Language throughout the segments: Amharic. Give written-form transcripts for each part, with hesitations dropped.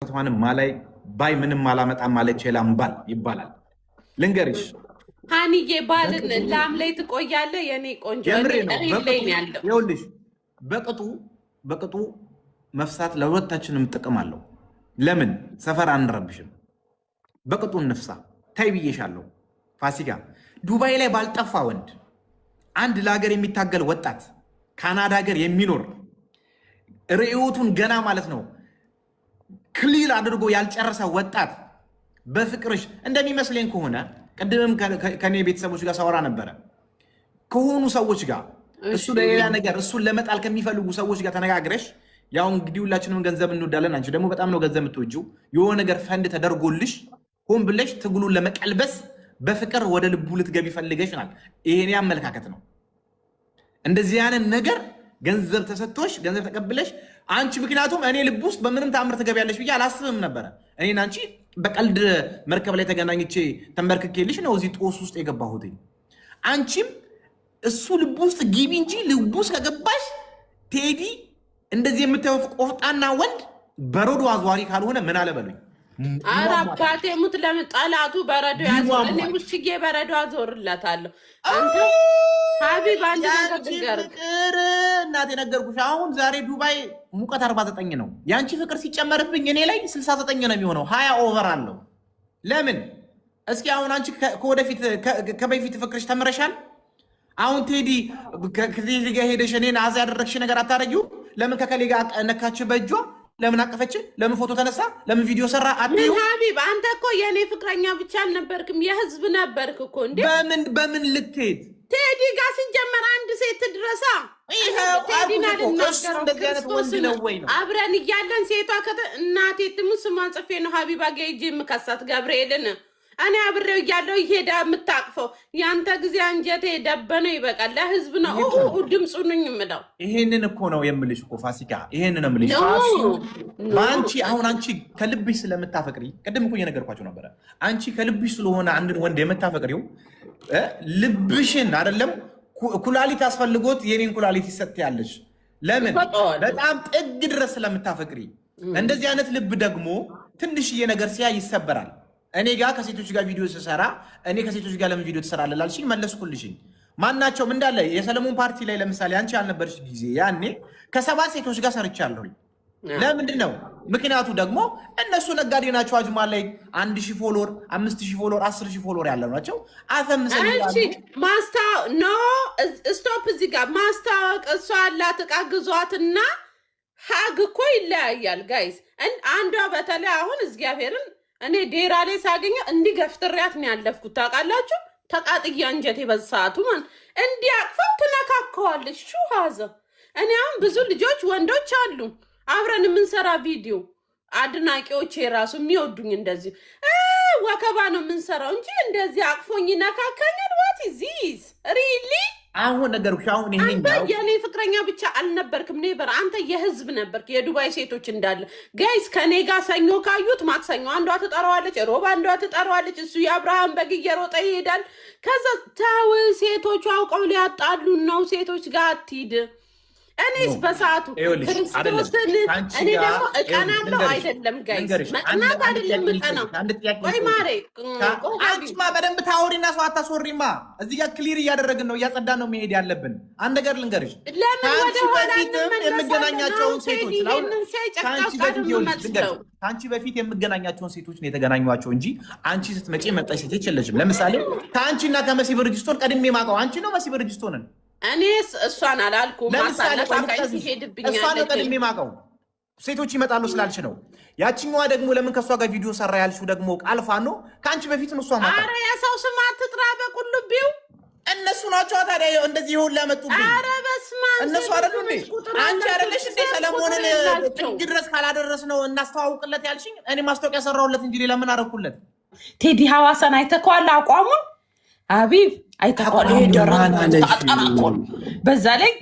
ተዋን ማላይ ባይ ምንም ማላመጣ ማለች ላምባል ይባላል። ልንገርሽ ሃኒዬ ባልን ላም ላይ ትቆያለህ የኔ ቆንጆ ላይ ያለው ይኸውልሽ በቅጡ መፍሳት ለሁለታችንም ጥቅም አለው። ለምን ሰፈር አንረብሽም? በቅጡ እንፍሳ። ታይ ብዬሻለሁ ፋሲካ። ዱባይ ላይ ባልጠፋ ወንድ አንድ ለሀገር የሚታገል ወጣት ካናዳ ሀገር የሚኖር ርዕዮቱን ገና ማለት ነው ክሊል አድርጎ ያልጨረሰ ወጣት በፍቅርሽ እንደሚመስለኝ ከሆነ ቅድምም ከኔ ቤተሰቦች ጋር ሳወራ ነበረ ከሆኑ ሰዎች ጋር እሱ ለሌላ ነገር እሱን ለመጣል ከሚፈልጉ ሰዎች ጋር ተነጋግረሽ ያው እንግዲህ ሁላችንም ገንዘብ እንወዳለን። አንቺ ደግሞ በጣም ነው ገንዘብ የምትወጂው። የሆነ ነገር ፈንድ ተደርጎልሽ ሆን ብለሽ ትግሉን ለመቀልበስ በፍቅር ወደ ልቡ ልትገቢ ፈልገሽናል። ይሄኔ አመለካከት ነው። እንደዚህ ያንን ነገር ገንዘብ ተሰጥቶሽ ገንዘብ ተቀብለሽ አንቺ ምክንያቱም እኔ ልብ ውስጥ በምንም ተአምር ትገቢያለሽ ብዬ አላስብም ነበረ። እኔና አንቺ በቀልድ መርከብ ላይ ተገናኝቼ ተንበርክኬልሽ ነው እዚህ ጦስ ውስጥ የገባሁት። አንቺም እሱ ልብ ውስጥ ግቢ እንጂ ልብ ውስጥ ከገባሽ ቴዲ እንደዚህ የምታዩት ቆፍጣና ወንድ በረዶ አዝዋሪ ካልሆነ ምን አለበሉኝ። ኧረ አባቴ ሙት ለምጣላቱ በረዶ ያዞር። እኔ ውሽጌ በረዶ አዞርላታለሁ። አንተ ሀቢብ አንድ ነገር ፍቅር እናቴ ነገርኩሽ። አሁን ዛሬ ዱባይ ሙቀት 49 ነው። የአንቺ ፍቅር ሲጨመርብኝ እኔ ላይ 69 ነው የሚሆነው። 20 ኦቨር አለው። ለምን እስኪ አሁን አንቺ ከበፊት ፍቅርሽ ተምረሻል? አሁን ቴዲ ከቴዲ ጋር ሄደሽ እኔን አዛ ያደረግሽ ነገር አታረጊው? ለምን ከከሌ ጋር ነካች በእጇ? ለምን አቀፈች? ለምን ፎቶ ተነሳ? ለምን ቪዲዮ ሰራ? አትዩ ሀቢብ አንተ እኮ የኔ ፍቅረኛ ብቻ አልነበርክም የህዝብ ነበርክ እኮ። እንዴ በምን ልትሄድ ቴዲ ጋር ሲጀመር አንድ ሴት ድረሳ አብረን እያለን ሴቷ እናቴ ትሙት ስሟን ጽፌ ነው ሀቢባ ጌጅ የምከሳት ገብርኤልን እኔ አብሬው እያለሁ ይሄዳ የምታቅፈው ያንተ ጊዜ አንጀቴ ደበነው ይበቃል። ለህዝብ ነው ድምፁ ነኝ የምለው። ይሄንን እኮ ነው የምልሽ እኮ ፋሲካ፣ ይሄንን ነው የምልሽ። በአንቺ አሁን አንቺ ከልብሽ ስለምታፈቅሪ ቅድም እኮ እየነገርኳቸው ነበረ። አንቺ ከልብሽ ስለሆነ አንድን ወንድ የምታፈቅሪው ልብሽን አይደለም ኩላሊት አስፈልጎት የኔን ኩላሊት ይሰጥ ያለሽ ለምን በጣም ጥግ ድረስ ስለምታፈቅሪ። እንደዚህ አይነት ልብ ደግሞ ትንሽዬ ነገር ሲያ ይሰበራል። እኔ ጋር ከሴቶች ጋር ቪዲዮ ስሰራ እኔ ከሴቶች ጋር ለምን ቪዲዮ ትሰራለህ ላልሽኝ መለስኩልሽኝ። ማናቸውም እንዳለ የሰለሞን ፓርቲ ላይ ለምሳሌ አንቺ ያልነበርሽ ጊዜ ያኔ ከ7 ሴቶች ጋር ሰርቻለሁኝ። ለምንድን ነው? ምክንያቱ ደግሞ እነሱ ነጋዴ ናቸው። አጅማ ላይ 1000 ፎሎወር 5000 ፎሎወር 10000 ፎሎወር ያለው ናቸው። ስቶፕ እዚህ ጋር ማስታወቅ እሷ አላት ዕቃ ግዟትና ሀግ እኮ ይለያያል ጋይስ። አንዷ በተለይ አሁን እግዚአብሔርን እኔ ዴራ ላይ ሳገኘ እንዲህ ገፍትሪያት ነው ያለፍኩት። ታውቃላችሁ ተቃጥያ አንጀቴ በሰዓቱ ማን እንዲህ አቅፈው ትነካከዋለች። ሹሃዘ እኔ አሁን ብዙ ልጆች ወንዶች አሉ አብረን የምንሰራ ቪዲዮ አድናቂዎች የራሱ የሚወዱኝ እንደዚህ ወከባ ነው የምንሰራው እንጂ እንደዚህ አቅፎኝ ነካከኛል። ዋት ኢዝ ዚስ ሪሊ? አሁን ነገርኩሽ። አሁን አንተ የኔ ፍቅረኛ ብቻ አልነበርክም ኔበር፣ አንተ የህዝብ ነበርክ። የዱባይ ሴቶች እንዳለ ጋይስ ከኔ ጋር ሰኞ ካዩት ማክሰኞ አንዷ ትጠራዋለች፣ ሮብ አንዷ ትጠራዋለች። እሱ የአብርሃም በግ እየሮጠ ይሄዳል። ከዛ ታው ሴቶቹ አውቀው ሊያጣሉን ነው። ሴቶች ጋር አትሂድ። እኔስ በሰዓቱ ክርስቶስን እኔ ደግሞ እቀናለሁ አይደለም ጋይስ፣ መቅናት አይደለም እቀናው። ወይ ማሬ አንቺማ በደንብ ታወሪና ሰው አታስወሪማ። እዚህ ጋር ክሊር እያደረግን ነው፣ እያጸዳን ነው መሄድ ያለብን። አንድ ነገር ልንገርሽ፣ ከአንቺ በፊት የምገናኛቸውን ሴቶች ነው የተገናኟቸው እንጂ አንቺ ስትመጪ መጣሽ ሴቶች የለሽም። ለምሳሌ ከአንቺና ከመሲ ብርጅስቶን ቀድሜ ማውቀው አንቺ ነው መሲ ብርጅስቶንን። እኔ እሷን አላልኩም። እሷን ቀድሜ ማውቀው ሴቶች ይመጣሉ ስላልሽ ነው። ያቺኛዋ ደግሞ ለምን ከእሷ ጋር ቪዲዮ ሰራ ያልሽው ደግሞ ቃልፋ ነው። ከአንቺ በፊት ነው እሷ ማውቀው። ኧረ የሰው ስም አትጥራ በቁልቢው። እነሱ ናቸው ታዲያ እንደዚህ ይሁን ላመጡብኝ። ኧረ በስመ አብ እነሱ አይደሉ እንዴ? አንቺ አይደለሽ እንዴ ሰለሞንን ጥግ ድረስ ካላደረስ ነው እናስተዋውቅለት ያልሽኝ? እኔ ማስታወቂያ ሰራሁለት እንጂ ሌላ ምን አደረኩለት? ቴዲ ሐዋሳን አይተከዋል አቋሙን ሀቢብ አይተቋል። በዛ ላይ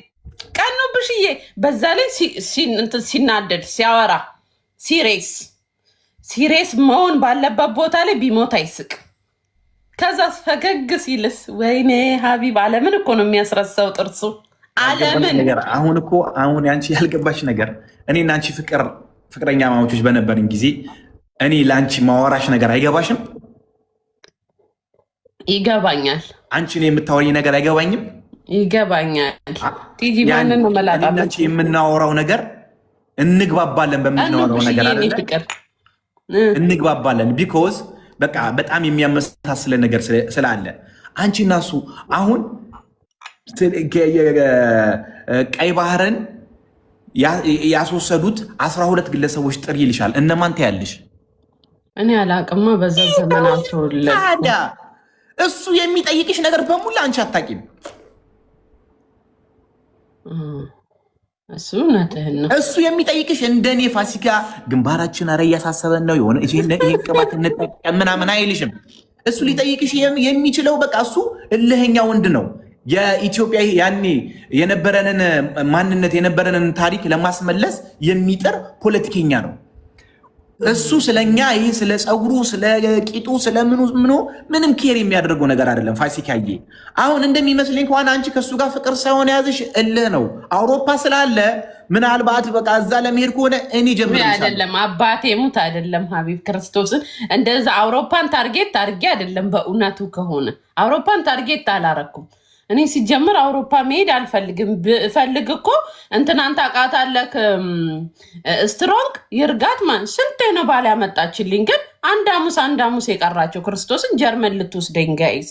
ቀኑ ብሽዬ በዛ ላይ ሲናደድ ሲያወራ ሲሬስ መሆን ባለበት ቦታ ላይ ቢሞት አይስቅ። ከዛ ፈገግ ሲልስ ወይኔ ሀቢብ አለምን እኮ ነው የሚያስረሳው ጥርሱ። አለምን አሁን ያንቺ ያልገባሽ ነገር እኔና አንቺ ፍቅረኛ ማሞቾች በነበርን ጊዜ እኔ ለአንቺ ማወራሽ ነገር አይገባሽም? ይገባኛል። አንቺ እኔ የምታወሪ ነገር አይገባኝም? ይገባኛል። ቲጂ ማንን ነው መላጣለች? የምናወራው ነገር እንግባባለን። በምናወራው ነገር አለ እንግባባለን። ቢኮዝ በቃ በጣም የሚያመሳስለን ነገር ስላለ አንቺ እና እሱ አሁን ቀይ ባህርን ያስወሰዱት 12 ግለሰቦች ጥሪ ይልሻል። እነማን ታያለሽ? እኔ አላቅማ። በዛ ዘመናቸው ታዲያ እሱ የሚጠይቅሽ ነገር በሙላ አንቺ አታቂም። እሱ እውነትህን ነው። እሱ የሚጠይቅሽ እንደኔ ፋሲካ ግንባራችን አረ እያሳሰበን ነው የሆነ ይሄን ቅባት እንጠቀም ምናምን አይልሽም። እሱ ሊጠይቅሽ የሚችለው በቃ እሱ እልህኛ ወንድ ነው። የኢትዮጵያ ያኔ የነበረንን ማንነት የነበረንን ታሪክ ለማስመለስ የሚጥር ፖለቲከኛ ነው። እሱ ስለኛ ይሄ ስለ ፀጉሩ፣ ስለ ቂጡ፣ ስለምኑ ምንም ኬር የሚያደርገው ነገር አይደለም። ፋሲካዬ አሁን እንደሚመስለኝ ከሆነ አንቺ ከሱ ጋር ፍቅር ሳይሆን ያዝሽ እልህ ነው። አውሮፓ ስላለ ምናልባት በቃ እዛ ለመሄድ ከሆነ እኔ ጀምር አይደለም አባቴ ሙት አይደለም ሀቢብ ክርስቶስን እንደዛ አውሮፓን ታርጌት አድርጌ አይደለም። በእውነቱ ከሆነ አውሮፓን ታርጌት አላረኩም። እኔ ሲጀምር አውሮፓ መሄድ አልፈልግም። ብፈልግ እኮ እንትናን ታውቃታለህ፣ ስትሮንግ ይርጋት ማን ስንት ነው ባል ያመጣችልኝ። ግን አንድ ሐሙስ የቀራቸው ክርስቶስን ጀርመን ልትወስደኝ ጋይዝ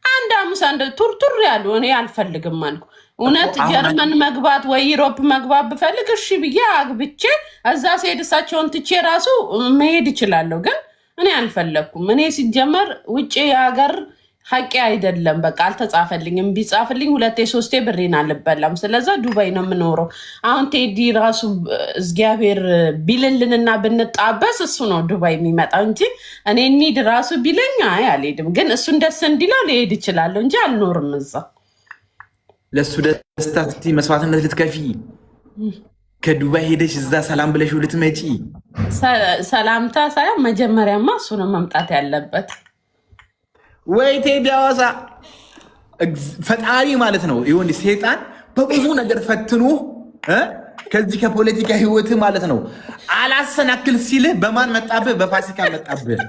አንድ ሐሙስ ቱርቱር ያሉ እኔ አልፈልግም አልኩ። እውነት ጀርመን መግባት ወይ ዩሮፕ መግባት ብፈልግ እሺ ብዬ አግብቼ እዛ ስሄድ እሳቸውን ትቼ ራሱ መሄድ እችላለሁ። ግን እኔ አልፈለግኩም። እኔ ሲጀመር ውጭ የሀገር ሀቂ አይደለም። በቃ አልተጻፈልኝም። ቢጻፍልኝ 2-3 ብሬን አልበላም። ስለዛ ዱባይ ነው የምኖረው። አሁን ቴዲ ራሱ እግዚአብሔር ቢልልንና ብንጣበስ እሱ ነው ዱባይ የሚመጣው እንጂ እኔ ኒድ ራሱ ቢለኝ አይ አልሄድም። ግን እሱን ደስ እንዲለው ሊሄድ ይችላለሁ እንጂ አልኖርም እዛ። ለእሱ ደስታ ስትይ መስዋዕትነት ልትከፊ ከዱባይ ሄደሽ እዛ ሰላም ብለሽ ልትመጪ። ሰላምታ ሳይሆን መጀመሪያማ እሱ ነው መምጣት ያለበት። ወይ ቴዲ ሐዋሳ ፈጣሪ ማለት ነው። ይሁን ሴጣን በብዙ ነገር ፈትኖ ከዚህ ከፖለቲካ ህይወት ማለት ነው አላሰናክል ሲልህ በማን መጣብህ? በፋሲካ መጣብህ።